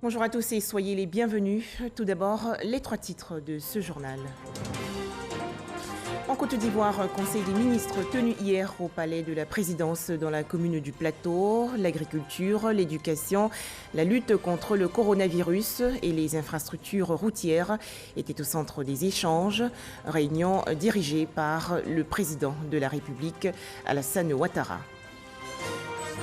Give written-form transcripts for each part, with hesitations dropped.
Bonjour à tous et soyez les bienvenus. Tout d'abord, les trois titres de ce journal. En Côte d'Ivoire, Conseil des ministres tenu hier au palais de la présidence dans la commune du Plateau. L'agriculture, l'éducation, la lutte contre le coronavirus et les infrastructures routières étaient au centre des échanges. Réunion dirigée par le président de la République, Alassane Ouattara.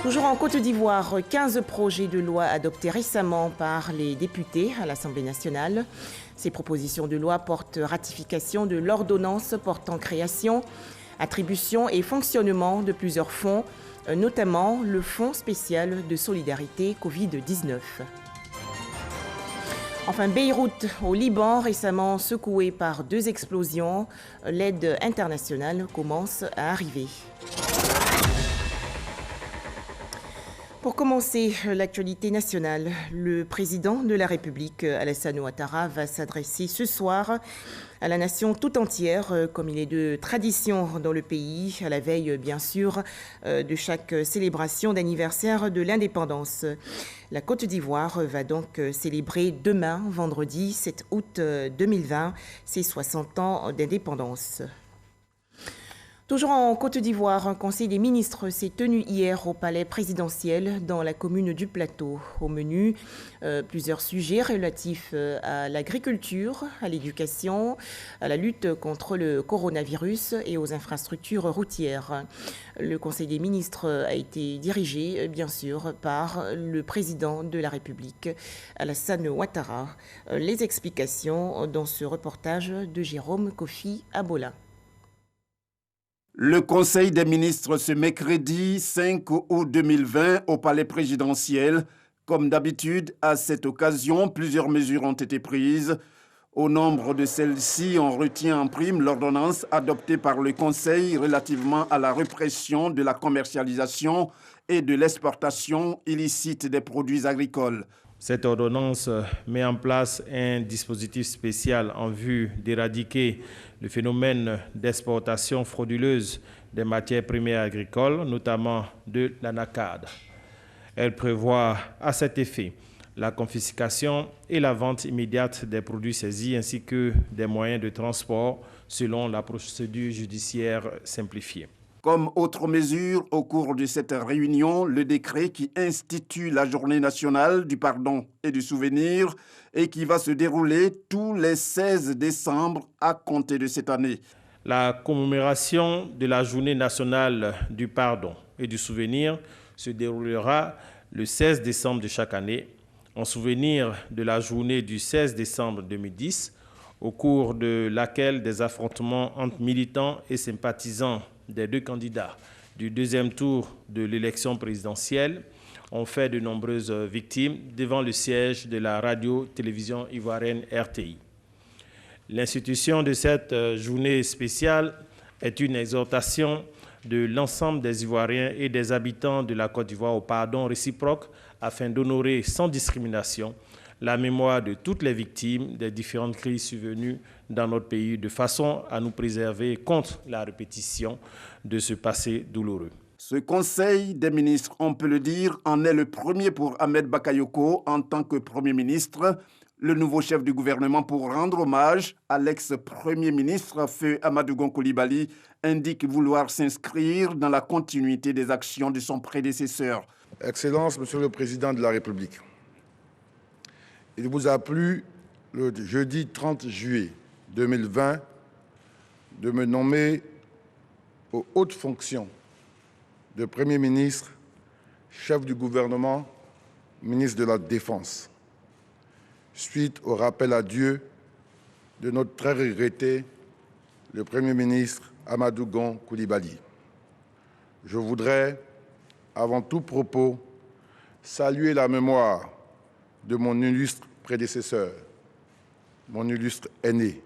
Toujours en Côte d'Ivoire, 15 projets de loi adoptés récemment par les députés à l'Assemblée nationale. Ces propositions de loi portent ratification de l'ordonnance portant création, attribution et fonctionnement de plusieurs fonds, notamment le Fonds spécial de solidarité Covid-19. Enfin, Beyrouth, au Liban, récemment secoué par 2 explosions, l'aide internationale commence à arriver. Pour commencer l'actualité nationale, le président de la République, Alassane Ouattara, va s'adresser ce soir à la nation tout entière, comme il est de tradition dans le pays, à la veille, bien sûr, de chaque célébration d'anniversaire de l'indépendance. La Côte d'Ivoire va donc célébrer demain, vendredi 7 août 2020, ses 60 ans d'indépendance. Toujours en Côte d'Ivoire, un conseil des ministres s'est tenu hier au palais présidentiel dans la commune du Plateau. Au menu, plusieurs sujets relatifs à l'agriculture, à l'éducation, à la lutte contre le coronavirus et aux infrastructures routières. Le conseil des ministres a été dirigé, bien sûr, par le président de la République, Alassane Ouattara. Les explications dans ce reportage de Jérôme Kofi Abola. Le Conseil des ministres ce mercredi 5 août 2020 au palais présidentiel. Comme d'habitude, à cette occasion, plusieurs mesures ont été prises. Au nombre de celles-ci, on retient en prime l'ordonnance adoptée par le Conseil relativement à la répression de la commercialisation et de l'exportation illicite des produits agricoles. Cette ordonnance met en place un dispositif spécial en vue d'éradiquer le phénomène d'exportation frauduleuse des matières premières agricoles, notamment de l'anacarde. Elle prévoit à cet effet la confiscation et la vente immédiate des produits saisis ainsi que des moyens de transport selon la procédure judiciaire simplifiée. Comme autre mesure, au cours de cette réunion, le décret qui institue la Journée nationale du pardon et du souvenir et qui va se dérouler tous les 16 décembre à compter de cette année. La commémoration de la Journée nationale du pardon et du souvenir se déroulera le 16 décembre de chaque année, en souvenir de la journée du 16 décembre 2010, au cours de laquelle des affrontements entre militants et sympathisants des 2 candidats du 2e tour de l'élection présidentielle ont fait de nombreuses victimes devant le siège de la radio-télévision ivoirienne RTI. L'institution de cette journée spéciale est une exhortation de l'ensemble des Ivoiriens et des habitants de la Côte d'Ivoire au pardon réciproque afin d'honorer sans discrimination la mémoire de toutes les victimes des différentes crises survenues dans notre pays, de façon à nous préserver contre la répétition de ce passé douloureux. Ce Conseil des ministres, on peut le dire, en est le premier pour Ahmed Bakayoko en tant que Premier ministre, le nouveau chef du gouvernement pour rendre hommage à l'ex-Premier ministre Feu Amadou Gon Coulibaly indique vouloir s'inscrire dans la continuité des actions de son prédécesseur. Excellence, Monsieur le Président de la République, il vous a plu le jeudi 30 juillet 2020 de me nommer aux hautes fonctions de Premier ministre, chef du gouvernement, ministre de la Défense, suite au rappel à Dieu de notre très regretté, le Premier ministre Amadou Gon Coulibaly. Je voudrais, avant tout propos, saluer la mémoire de mon illustre prédécesseur, mon illustre aîné,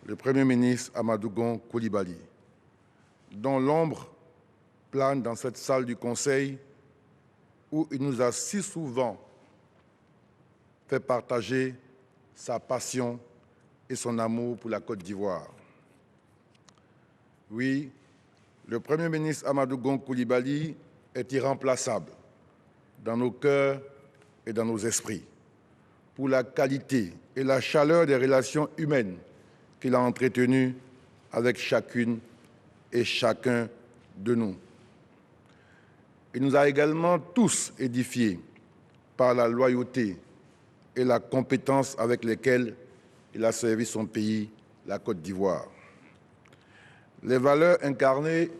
le Premier ministre Amadou Gon Coulibaly, dont l'ombre plane dans cette salle du Conseil où il nous a si souvent fait partager sa passion et son amour pour la Côte d'Ivoire. Oui, le Premier ministre Amadou Gon Coulibaly est irremplaçable dans nos cœurs et dans nos esprits. pour la qualité et la chaleur des relations humaines qu'il a entretenues avec chacune et chacun de nous. Il nous a également tous édifiés par la loyauté et la compétence avec lesquelles il a servi son pays, la Côte d'Ivoire. Les valeurs incarnées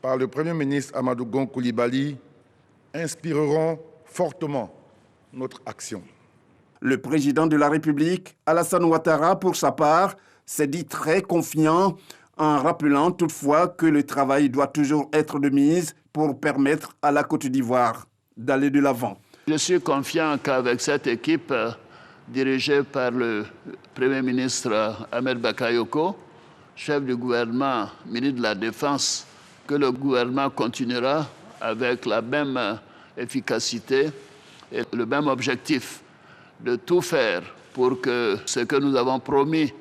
par le Premier ministre Amadou Gon Coulibaly inspireront fortement notre action. Le président de la République, Alassane Ouattara, pour sa part, s'est dit très confiant en rappelant toutefois que le travail doit toujours être de mise pour permettre à la Côte d'Ivoire d'aller de l'avant. Je suis confiant qu'avec cette équipe dirigée par le Premier ministre Ahmed Bakayoko, chef du gouvernement, ministre de la Défense, que le gouvernement continuera avec la même efficacité et le même objectif de tout faire pour que ce que nous avons promis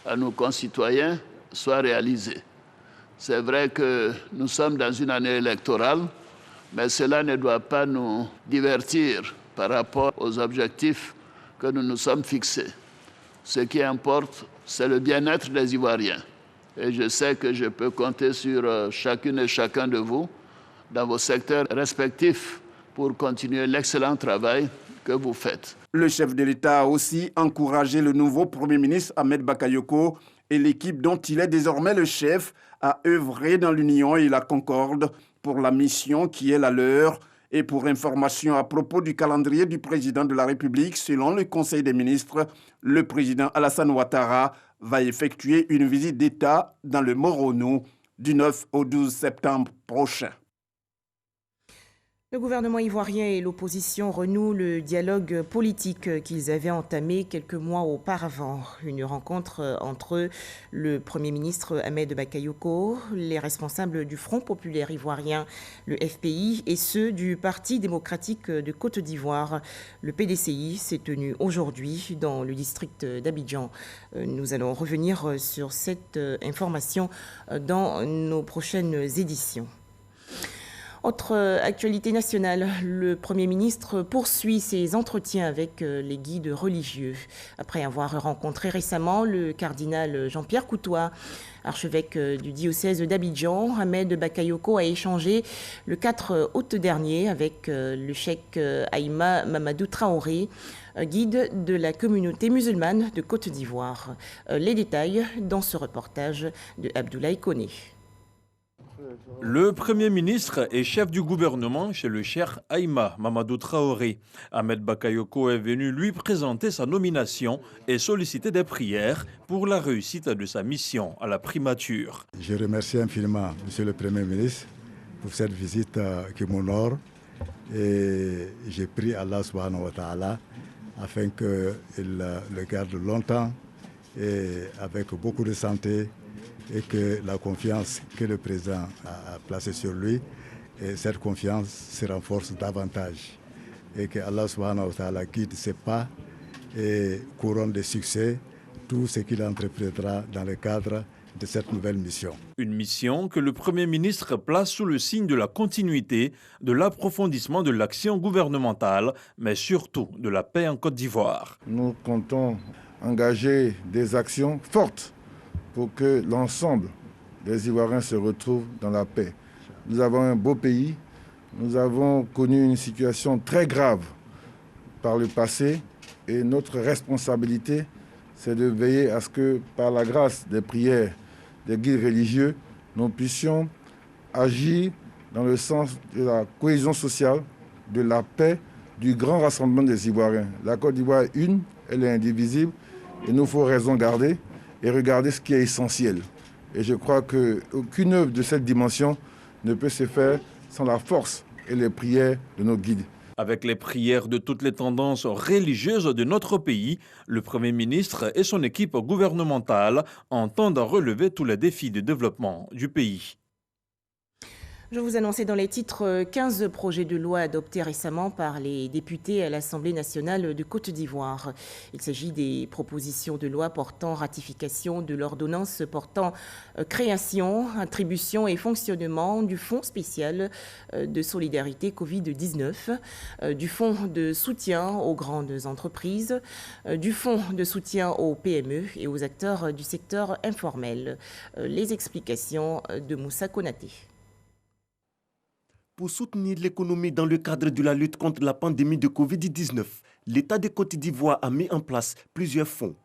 à nos concitoyens soit réalisé. C'est vrai que nous sommes dans une année électorale, mais cela ne doit pas nous divertir par rapport aux objectifs que nous nous sommes fixés. Ce qui importe, c'est le bien-être des Ivoiriens. Et je sais que je peux compter sur chacune et chacun de vous dans vos secteurs respectifs pour continuer l'excellent travail que vous faites. Le chef de l'État a aussi encouragé le nouveau Premier ministre Ahmed Bakayoko et l'équipe dont il est désormais le chef à œuvrer dans l'union et la concorde pour la mission qui est la leur. Et pour information à propos du calendrier du président de la République, selon le Conseil des ministres, le président Alassane Ouattara va effectuer une visite d'État dans le Morono du 9 au 12 septembre prochain. Le gouvernement ivoirien et l'opposition renouent le dialogue politique qu'ils avaient entamé quelques mois auparavant. Une rencontre entre le Premier ministre Ahmed Bakayoko, les responsables du Front populaire ivoirien, le FPI, et ceux du Parti démocratique de Côte d'Ivoire, le PDCI, s'est tenue aujourd'hui dans le district d'Abidjan. Nous allons revenir sur cette information dans nos prochaines éditions. Autre actualité nationale, le Premier ministre poursuit ses entretiens avec les guides religieux. Après avoir rencontré récemment le cardinal Jean-Pierre Coutois, archevêque du diocèse d'Abidjan, Ahmed Bakayoko a échangé le 4 août dernier avec le cheikh Aïma Mamadou Traoré, guide de la communauté musulmane de Côte d'Ivoire. Les détails dans ce reportage de Abdoulaye Koné. Le Premier ministre et chef du gouvernement chez le cheikh Aïma Mamadou Traoré. Ahmed Bakayoko est venu lui présenter sa nomination et solliciter des prières pour la réussite de sa mission à la primature. Je remercie infiniment Monsieur le Premier ministre pour cette visite qui m'honore et j'ai prié Allah subhanahu wa ta'ala afin qu'il le garde longtemps et avec beaucoup de santé, et que la confiance que le président a placée sur lui, et cette confiance se renforce davantage. Et que Allah subhanahu wa ta'ala guide ses pas et couronne de succès tout ce qu'il entreprendra dans le cadre de cette nouvelle mission. Une mission que le Premier ministre place sous le signe de la continuité, de l'approfondissement de l'action gouvernementale, mais surtout de la paix en Côte d'Ivoire. Nous comptons engager des actions fortes pour que l'ensemble des Ivoiriens se retrouvent dans la paix. Nous avons un beau pays, nous avons connu une situation très grave par le passé et notre responsabilité, c'est de veiller à ce que, par la grâce des prières des guides religieux, nous puissions agir dans le sens de la cohésion sociale, de la paix, du grand rassemblement des Ivoiriens. La Côte d'Ivoire est une, elle est indivisible, il nous faut raison garder et regarder ce qui est essentiel. Et je crois qu'aucune œuvre de cette dimension ne peut se faire sans la force et les prières de nos guides. Avec les prières de toutes les tendances religieuses de notre pays, le Premier ministre et son équipe gouvernementale entendent relever tous les défis de développement du pays. Je vous annonçais dans les titres 15 projets de loi adoptés récemment par les députés à l'Assemblée nationale de Côte d'Ivoire. Il s'agit des propositions de loi portant ratification de l'ordonnance portant création, attribution et fonctionnement du Fonds spécial de solidarité Covid-19, du Fonds de soutien aux grandes entreprises, du Fonds de soutien aux PME et aux acteurs du secteur informel. Les explications de Moussa Konaté. Pour soutenir l'économie dans le cadre de la lutte contre la pandémie de Covid-19, l'État de Côte d'Ivoire a mis en place plusieurs fonds.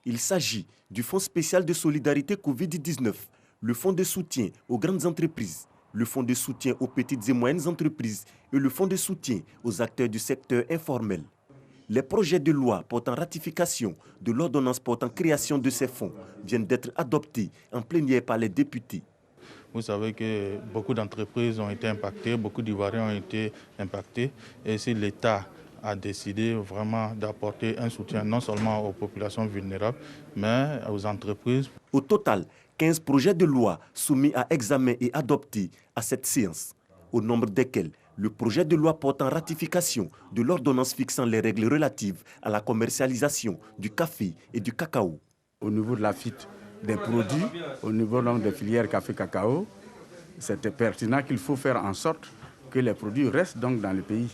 Il s'agit du Fonds spécial de solidarité Covid-19, le Fonds de soutien aux grandes entreprises, le Fonds de soutien aux petites et moyennes entreprises et le Fonds de soutien aux acteurs du secteur informel. Les projets de loi portant ratification de l'ordonnance portant création de ces fonds viennent d'être adoptés en plénière par les députés. Vous savez que beaucoup d'entreprises ont été impactées, beaucoup d'Ivoiriens ont été impactés. Et si l'État a décidé vraiment d'apporter un soutien non seulement aux populations vulnérables, mais aux entreprises. Au total, 15 projets de loi soumis à examen et adoptés à cette séance, au nombre desquels le projet de loi portant ratification de l'ordonnance fixant les règles relatives à la commercialisation du café et du cacao. Au niveau de la FIT, des produits, au niveau donc des filières café-cacao, c'était pertinent qu'il faut faire en sorte que les produits restent donc dans le pays.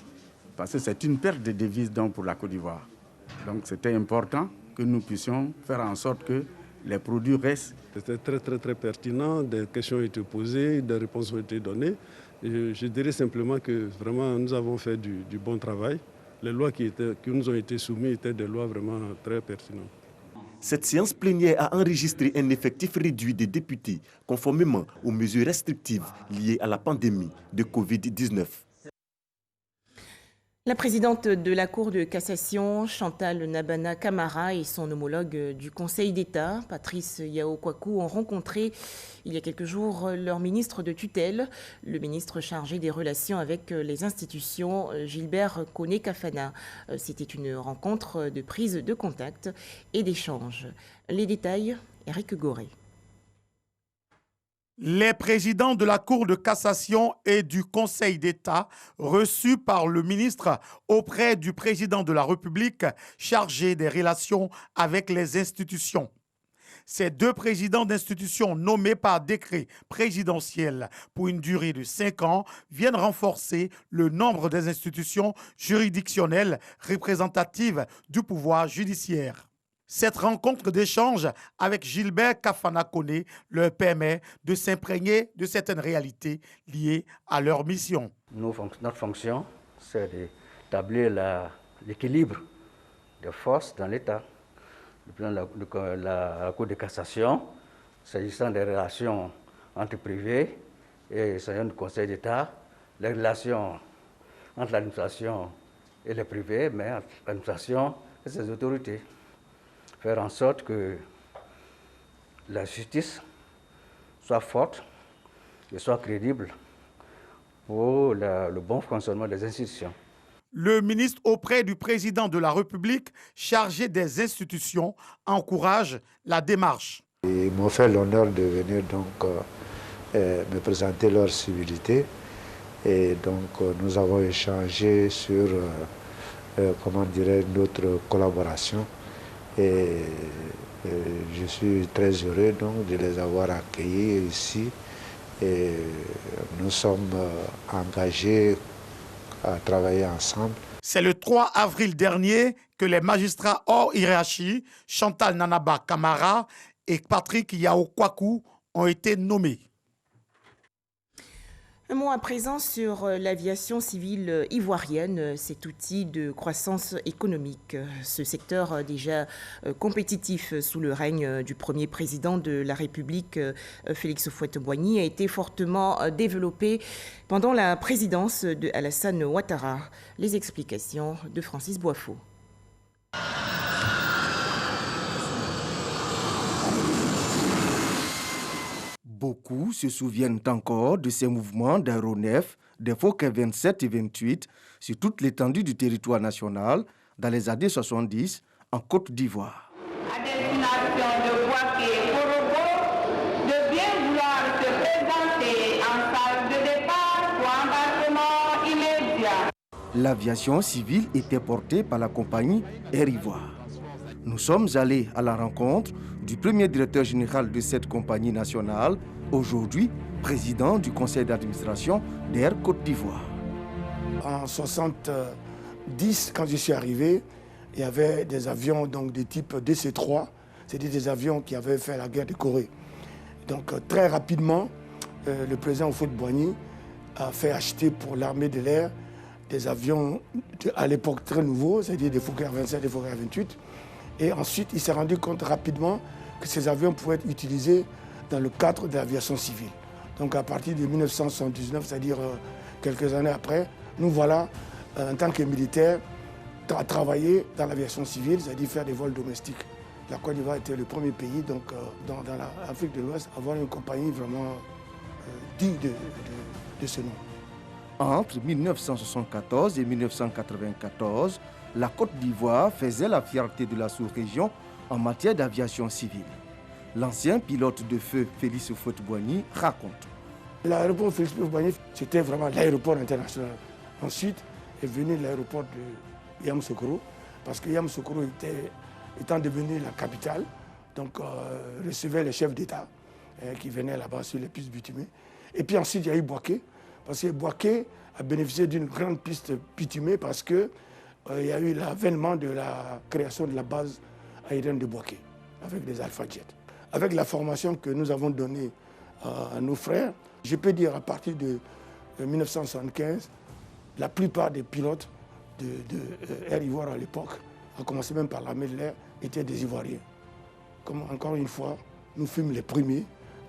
Parce que c'est une perte de devises donc pour la Côte d'Ivoire. Donc c'était important que nous puissions faire en sorte que les produits restent. C'était très pertinent, des questions ont été posées, des réponses ont été données. Et je dirais simplement que vraiment nous avons fait du bon travail. Les lois qui nous ont été soumises étaient des lois vraiment très pertinentes. Cette séance plénière a enregistré un effectif réduit des députés, conformément aux mesures restrictives liées à la pandémie de Covid-19. La présidente de la Cour de cassation, Chantal Nabana Camara, et son homologue du Conseil d'État, Patrice Yao Kwaku, ont rencontré il y a quelques jours leur ministre de tutelle, le ministre chargé des relations avec les institutions, Gilbert Koné-Kafana. C'était une rencontre de prise de contact et d'échange. Les détails, Eric Goré. Les présidents de la Cour de cassation et du Conseil d'État reçus par le ministre auprès du président de la République chargé des relations avec les institutions. Ces deux présidents d'institutions nommés par décret présidentiel pour une durée de 5 ans viennent renforcer le nombre des institutions juridictionnelles représentatives du pouvoir judiciaire. Cette rencontre d'échange avec Gilbert Kafana Koné leur permet de s'imprégner de certaines réalités liées à leur mission. Notre fonction, c'est d'établir l'équilibre des forces dans l'État. La Cour de cassation, s'agissant des relations entre privés et s'agissant du Conseil d'État, les relations entre l'administration et les privés, mais entre l'administration et ses autorités. Faire en sorte que la justice soit forte et soit crédible pour le bon fonctionnement des institutions. Le ministre auprès du président de la République chargé des institutions encourage la démarche. Ils m'ont fait l'honneur de venir donc me présenter leur civilité et donc nous avons échangé sur notre collaboration. Et je suis très heureux donc de les avoir accueillis ici et nous sommes engagés à travailler ensemble. C'est le 3 avril dernier que les magistrats hors hiérarchie, Chantal Nabana Camara et Patrick Yao Kwaku, ont été nommés. Un mot à présent sur l'aviation civile ivoirienne, cet outil de croissance économique. Ce secteur déjà compétitif sous le règne du premier président de la République, Félix Houphouët-Boigny, a été fortement développé pendant la présidence de Alassane Ouattara. Les explications de Francis Boifo. Beaucoup se souviennent encore de ces mouvements d'aéronefs, des Fokker 27 et 28 sur toute l'étendue du territoire national dans les années 70 en Côte d'Ivoire. À destination de Boaké Korobo, de bien vouloir se présenter en salle de départ L'aviation civile était portée par la compagnie Air Ivoire. Nous sommes allés à la rencontre du premier directeur général de cette compagnie nationale, aujourd'hui président du conseil d'administration d'Air Côte d'Ivoire. En 1970, quand je suis arrivé, il y avait des avions donc, de type DC-3, c'était des avions qui avaient fait la guerre de Corée. Donc très rapidement, le président Houphouët-Boigny a fait acheter pour l'armée de l'air des avions à l'époque très nouveaux, c'est-à-dire des Fokker 27 et des Fokker 28. Et ensuite, il s'est rendu compte rapidement que ces avions pouvaient être utilisés dans le cadre de l'aviation civile. Donc à partir de 1979, c'est-à-dire quelques années après, nous voilà, en tant que militaires, à travailler dans l'aviation civile, c'est-à-dire faire des vols domestiques. La Côte d'Ivoire était le premier pays donc, dans l'Afrique de l'Ouest à avoir une compagnie vraiment digne de ce nom. Entre 1974 et 1994, la Côte d'Ivoire faisait la fierté de la sous-région en matière d'aviation civile. L'ancien pilote de feu Félix Houphouët-Boigny raconte. L'aéroport Félix Houphouët-Boigny, c'était vraiment l'aéroport international. Ensuite est venu l'aéroport de Yamoussoukro, parce que Yamoussoukro étant devenu la capitale, donc recevait les chefs d'État qui venaient là-bas sur les pistes bitumées. Et puis ensuite, il y a eu Bouaké, parce que Bouaké a bénéficié d'une grande piste bitumée parce qu'il y a eu l'avènement de la création de la base aérienne de Bouaké, avec des Alpha Jet. Avec la formation que nous avons donnée à nos frères, je peux dire à partir de 1975, la plupart des pilotes de Air Ivoire à l'époque, à commencer même par l'armée de l'air, étaient des Ivoiriens. Comme encore une fois, nous fûmes les premiers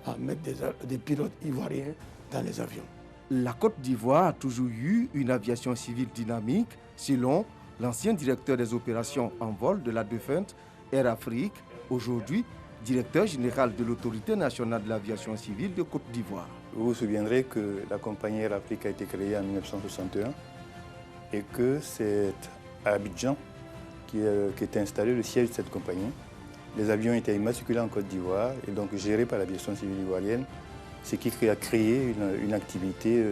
à mettre des pilotes ivoiriens dans les avions. La Côte d'Ivoire a toujours eu une aviation civile dynamique, selon l'ancien directeur des opérations en vol de la défunte Air Afrique, aujourd'hui directeur général de l'Autorité nationale de l'aviation civile de Côte d'Ivoire. Vous vous souviendrez que la compagnie Air Afrique a été créée en 1961 et que c'est à Abidjan qu'était installé le siège de cette compagnie. Les avions étaient immatriculés en Côte d'Ivoire et donc gérés par l'aviation civile ivoirienne, ce qui a créé une activité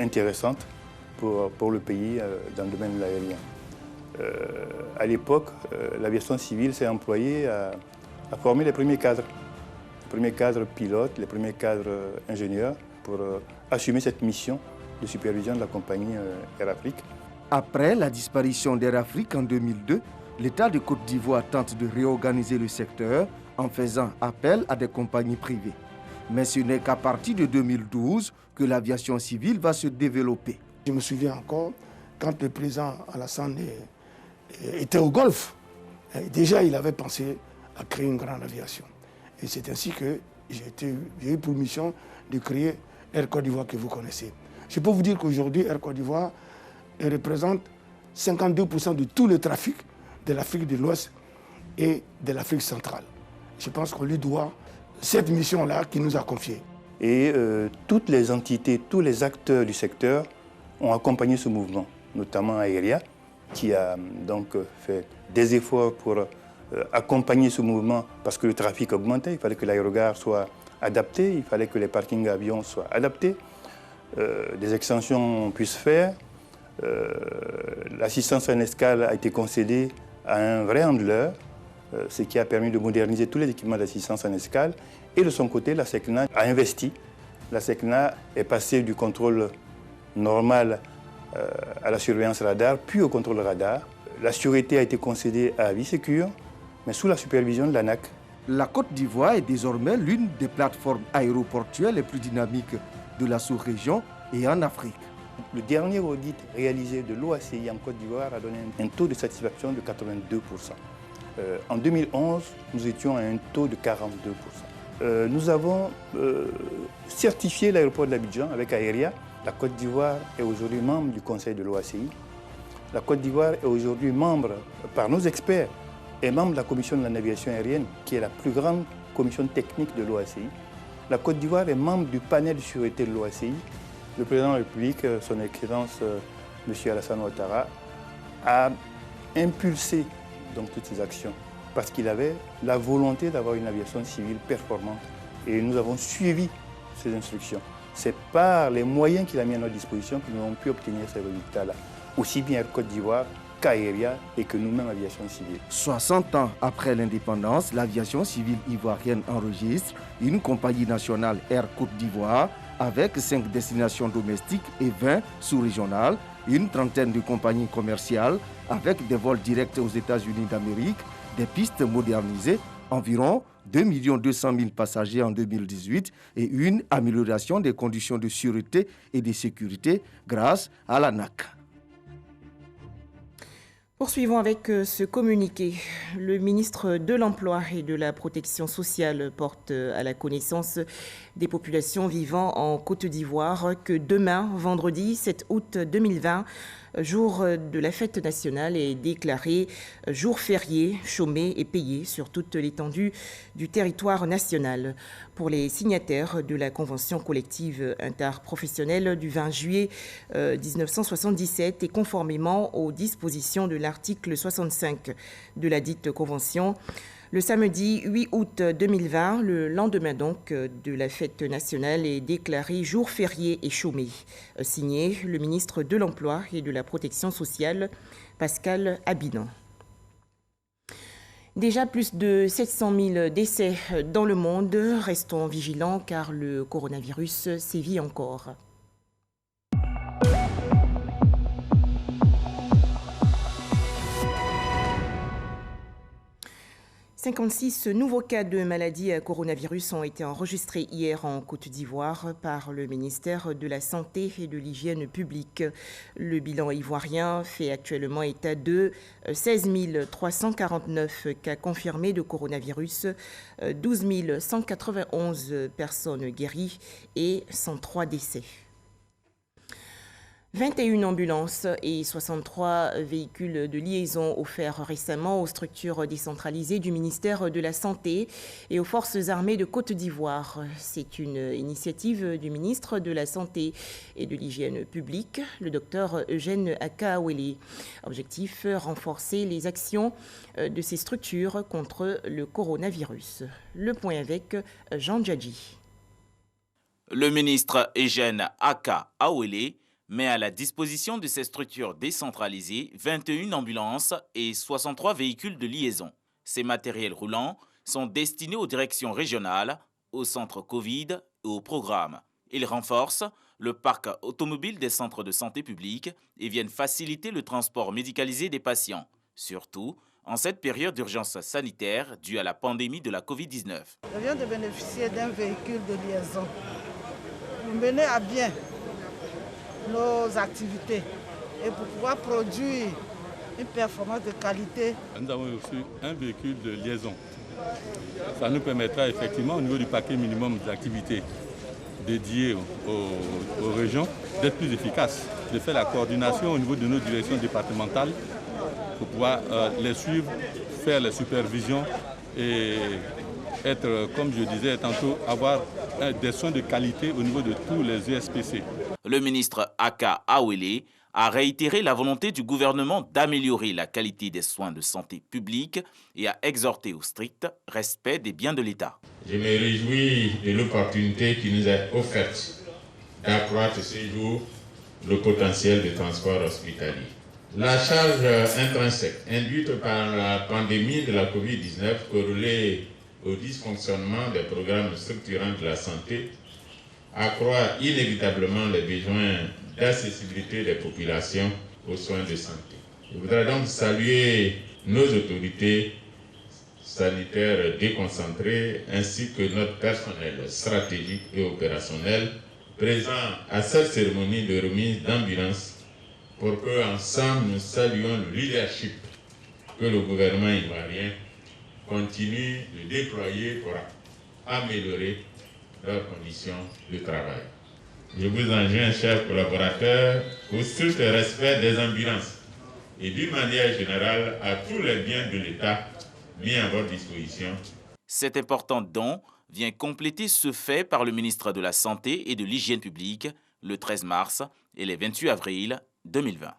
intéressante pour le pays dans le domaine de l'aérien. À l'époque, l'aviation civile s'est employée à former les premiers cadres pilotes, les premiers cadres ingénieurs pour assumer cette mission de supervision de la compagnie Air Afrique. Après la disparition d'Air Afrique en 2002, l'État de Côte d'Ivoire tente de réorganiser le secteur en faisant appel à des compagnies privées. Mais ce n'est qu'à partir de 2012 que l'aviation civile va se développer. Je me souviens encore, quand le président Alassane était au Golfe, déjà il avait pensé à créer une grande aviation. Et c'est ainsi que j'ai eu pour mission de créer Air Côte d'Ivoire que vous connaissez. Je peux vous dire qu'aujourd'hui, Air Côte d'Ivoire représente 52% de tout le trafic de l'Afrique de l'Ouest et de l'Afrique centrale. Je pense qu'on lui doit cette mission-là qu'il nous a confiée. Et toutes les entités, tous les acteurs du secteur ont accompagné ce mouvement, notamment Aéria, qui a donc fait des efforts pour accompagner ce mouvement parce que le trafic augmentait. Il fallait que l'aérogare soit adapté, il fallait que les parkings avions soient adaptés, des extensions puissent faire. L'assistance en escale a été concédée à un vrai handler, ce qui a permis de moderniser tous les équipements d'assistance en escale. Et de son côté, la SECNA a investi. La SECNA est passée du contrôle normal à la surveillance radar, puis au contrôle radar. La sûreté a été concédée à Avisécure, mais sous la supervision de l'ANAC. La Côte d'Ivoire est désormais l'une des plateformes aéroportuaires les plus dynamiques de la sous-région et en Afrique. Le dernier audit réalisé de l'OACI en Côte d'Ivoire a donné un taux de satisfaction de 82%. En 2011, nous étions à un taux de 42%. Nous avons certifié l'aéroport d'Abidjan avec Aéria. La Côte d'Ivoire est aujourd'hui membre du Conseil de l'OACI. La Côte d'Ivoire est aujourd'hui membre, par nos experts, est membre de la Commission de la navigation aérienne, qui est la plus grande commission technique de l'OACI. La Côte d'Ivoire est membre du panel de sûreté de l'OACI. Le président de la République, son Excellence M. Alassane Ouattara, a impulsé donc toutes ces actions parce qu'il avait la volonté d'avoir une aviation civile performante. Et nous avons suivi ces instructions. C'est par les moyens qu'il a mis à notre disposition que nous avons pu obtenir ces résultats-là. aussi bien Air Côte d'Ivoire qu'Aéria et que nous-mêmes Aviation Civile. 60 ans après l'indépendance, l'aviation civile ivoirienne enregistre une compagnie nationale Air Côte d'Ivoire avec 5 destinations domestiques et 20 sous-régionales, une trentaine de compagnies commerciales avec des vols directs aux États-Unis d'Amérique, des pistes modernisées, environ 2 200 000 passagers en 2018 et une amélioration des conditions de sûreté et de sécurité grâce à l'ANAC. Poursuivons avec ce communiqué. Le ministre de l'Emploi et de la Protection sociale porte à la connaissance des populations vivant en Côte d'Ivoire que demain, vendredi 7 août 2020, jour de la fête nationale, est déclaré jour férié, chômé et payé sur toute l'étendue du territoire national. Pour les signataires de la convention collective interprofessionnelle du 20 juillet 1977 et conformément aux dispositions de l'article 65 de la dite convention, le samedi 8 août 2020, le lendemain donc de la fête nationale, est déclaré jour férié et chômé. Signé le ministre de l'Emploi et de la Protection sociale, Pascal Abinan. Déjà plus de 700 000 décès dans le monde. Restons vigilants car le coronavirus sévit encore. 56 nouveaux cas de maladie à coronavirus ont été enregistrés hier en Côte d'Ivoire par le ministère de la Santé et de l'Hygiène publique. Le bilan ivoirien fait actuellement état de 16 349 cas confirmés de coronavirus, 12 191 personnes guéries et 103 décès. 21 ambulances et 63 véhicules de liaison offerts récemment aux structures décentralisées du ministère de la Santé et aux forces armées de Côte d'Ivoire. C'est une initiative du ministre de la Santé et de l'Hygiène publique, le docteur Eugène Akaawele. Objectif, renforcer les actions de ces structures contre le coronavirus. Le point avec Jean Djadji. Le ministre Eugène Akaawele met à la disposition de ces structures décentralisées 21 ambulances et 63 véhicules de liaison. Ces matériels roulants sont destinés aux directions régionales, aux centres Covid et aux programmes. Ils renforcent le parc automobile des centres de santé publique et viennent faciliter le transport médicalisé des patients, surtout en cette période d'urgence sanitaire due à la pandémie de la Covid-19. Je viens de bénéficier d'un véhicule de liaison. Vous menez à bien nos activités et pour pouvoir produire une performance de qualité. Nous avons reçu un véhicule de liaison. Ça nous permettra effectivement au niveau du paquet minimum d'activités dédiées aux régions d'être plus efficaces, de faire la coordination au niveau de nos directions départementales pour pouvoir les suivre, faire les supervisions et être, comme je disais tantôt, avoir des soins de qualité au niveau de tous les USPC. Le ministre Akaawele a réitéré la volonté du gouvernement d'améliorer la qualité des soins de santé publique et a exhorté au strict respect des biens de l'État. Je me réjouis de l'opportunité qui nous est offerte d'accroître ce jour le potentiel de transport hospitalier. La charge intrinsèque induite par la pandémie de la Covid-19 corrélée au dysfonctionnement des programmes structurants de la santé accroît inévitablement les besoins d'accessibilité des populations aux soins de santé. Je voudrais donc saluer nos autorités sanitaires déconcentrées ainsi que notre personnel stratégique et opérationnel présent à cette cérémonie de remise d'ambulance pour qu'ensemble nous saluions le leadership que le gouvernement ivoirien continue de déployer pour améliorer leurs conditions de travail. Je vous enjoins, chers collaborateurs, au strict respect des ambulances et d'une manière générale à tous les biens de l'État mis à votre disposition. Cet important don vient compléter ce fait par le ministre de la Santé et de l'Hygiène publique le 13 mars et le 28 avril 2020.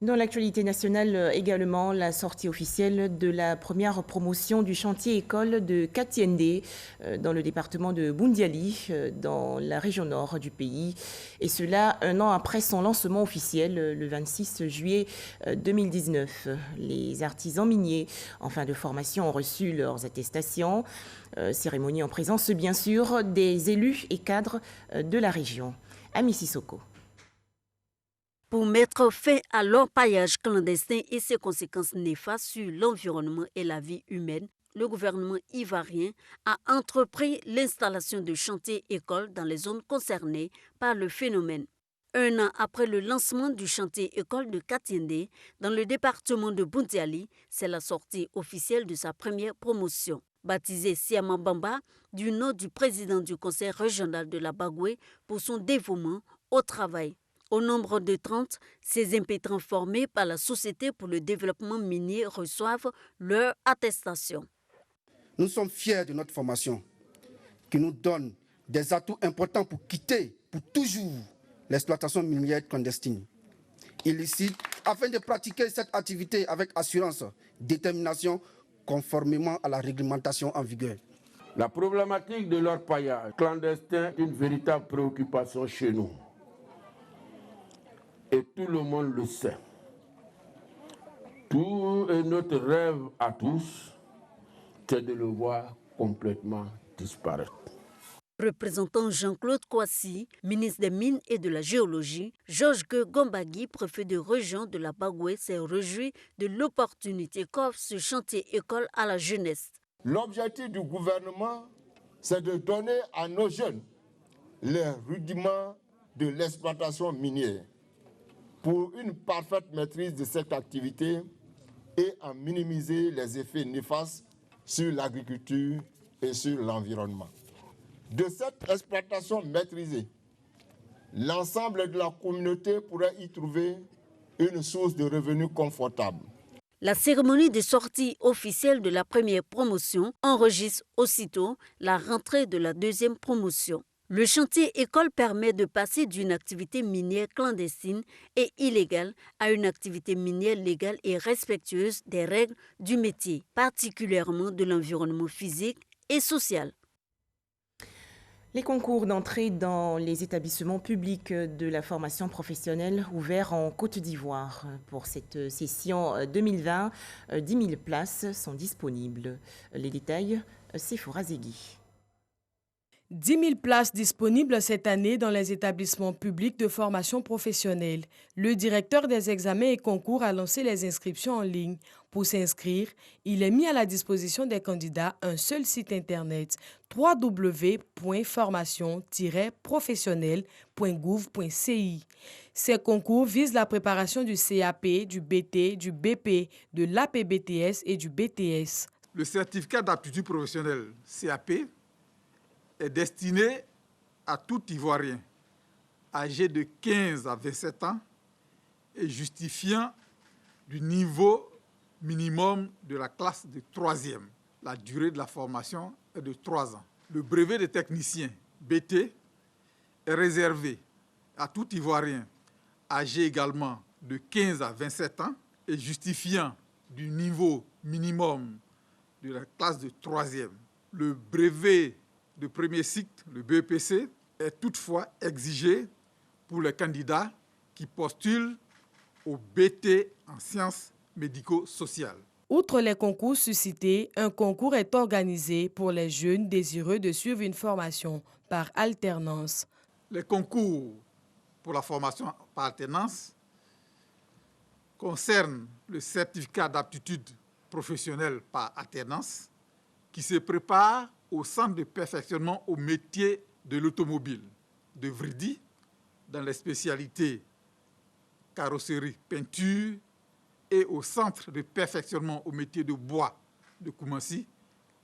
Dans l'actualité nationale également, la sortie officielle de la première promotion du chantier école de Katiende dans le département de Boundiali, dans la région nord du pays. Et cela un an après son lancement officiel, le 26 juillet 2019. Les artisans miniers en fin de formation ont reçu leurs attestations. Cérémonie en présence, bien sûr, des élus et cadres de la région. Ami Sissoko. Pour mettre fin à l'orpaillage clandestin et ses conséquences néfastes sur l'environnement et la vie humaine, le gouvernement ivoirien a entrepris l'installation de chantiers-écoles dans les zones concernées par le phénomène. Un an après le lancement du chantier-école de Katiende, dans le département de Boundiali, c'est la sortie officielle de sa première promotion. Baptisé Siama Bamba, du nom du président du conseil régional de la Bagoué pour son dévouement au travail. Au nombre de 30, ces impétrants formés par la Société pour le développement minier reçoivent leur attestation. Nous sommes fiers de notre formation qui nous donne des atouts importants pour quitter pour toujours l'exploitation minière clandestine, illicite, afin de pratiquer cette activité avec assurance, détermination, conformément à la réglementation en vigueur. La problématique de l'orpaillage clandestin est une véritable préoccupation chez nous. Et tout le monde le sait. Tout est notre rêve à tous, c'est de le voir complètement disparaître. Représentant Jean-Claude Kouassi, ministre des Mines et de la Géologie, Georges Gombagui, préfet de région de la Bagoué, s'est réjoui de l'opportunité qu'offre ce chantier-école à la jeunesse. L'objectif du gouvernement, c'est de donner à nos jeunes les rudiments de l'exploitation minière pour une parfaite maîtrise de cette activité et en minimiser les effets néfastes sur l'agriculture et sur l'environnement. De cette exploitation maîtrisée, l'ensemble de la communauté pourrait y trouver une source de revenus confortable. La cérémonie de sortie officielle de la première promotion enregistre aussitôt la rentrée de la deuxième promotion. Le chantier école permet de passer d'une activité minière clandestine et illégale à une activité minière légale et respectueuse des règles du métier, particulièrement de l'environnement physique et social. Les concours d'entrée dans les établissements publics de la formation professionnelle ouverts en Côte d'Ivoire. Pour cette session 2020, 10 000 places sont disponibles. Les détails, c'est Sephora Zegui. 10 000 places disponibles cette année dans les établissements publics de formation professionnelle. Le directeur des examens et concours a lancé les inscriptions en ligne. Pour s'inscrire, il est mis à la disposition des candidats un seul site internet www.formation-professionnelle.gouv.ci. Ces concours visent la préparation du CAP, du BT, du BP, de l'APBTS et du BTS. Le certificat d'aptitude professionnelle CAP est destiné à tout Ivoirien âgé de 15 à 27 ans et justifiant du niveau minimum de la classe de 3e. La durée de la formation est de 3 ans. Le brevet de technicien BT est réservé à tout Ivoirien âgé également de 15 à 27 ans et justifiant du niveau minimum de la classe de 3e. Le brevet de premier cycle, le BEPC, est toutefois exigé pour les candidats qui postulent au BT en sciences médico-sociales. Outre les concours suscités, un concours est organisé pour les jeunes désireux de suivre une formation par alternance. Les concours pour la formation par alternance concernent le certificat d'aptitude professionnelle par alternance qui se prépare au centre de perfectionnement au métier de l'automobile de Vridi, dans les spécialités carrosserie, peinture, et au centre de perfectionnement au métier de bois de Koumassi,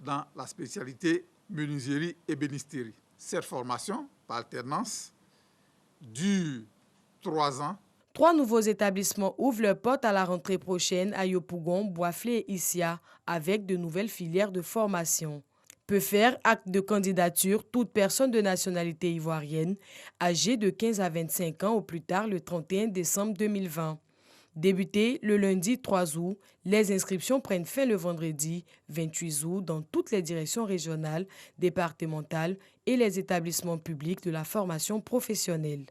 dans la spécialité menuiserie et ébénisterie. Cette formation, par alternance, dure 3 ans. 3 nouveaux établissements ouvrent leurs portes à la rentrée prochaine à Yopougon, Boisflé et Issia, avec de nouvelles filières de formation. Peut faire acte de candidature toute personne de nationalité ivoirienne âgée de 15 à 25 ans au plus tard le 31 décembre 2020. Débuté le lundi 3 août, les inscriptions prennent fin le vendredi 28 août dans toutes les directions régionales, départementales et les établissements publics de la formation professionnelle.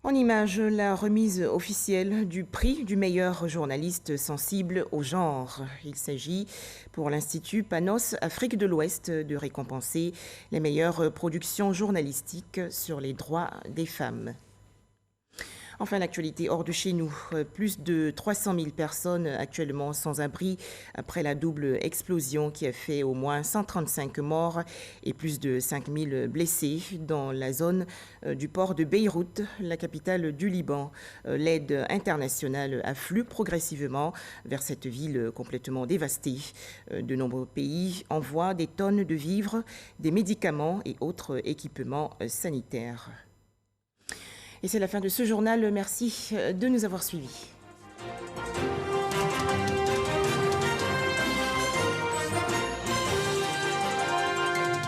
En image, la remise officielle du prix du meilleur journaliste sensible au genre. Il s'agit pour l'Institut Panos Afrique de l'Ouest de récompenser les meilleures productions journalistiques sur les droits des femmes. Enfin, l'actualité hors de chez nous. Plus de 300 000 personnes actuellement sans abri après la double explosion qui a fait au moins 135 morts et plus de 5 000 blessés dans la zone du port de Beyrouth, la capitale du Liban. L'aide internationale afflue progressivement vers cette ville complètement dévastée. De nombreux pays envoient des tonnes de vivres, des médicaments et autres équipements sanitaires. Et c'est la fin de ce journal. Merci de nous avoir suivis.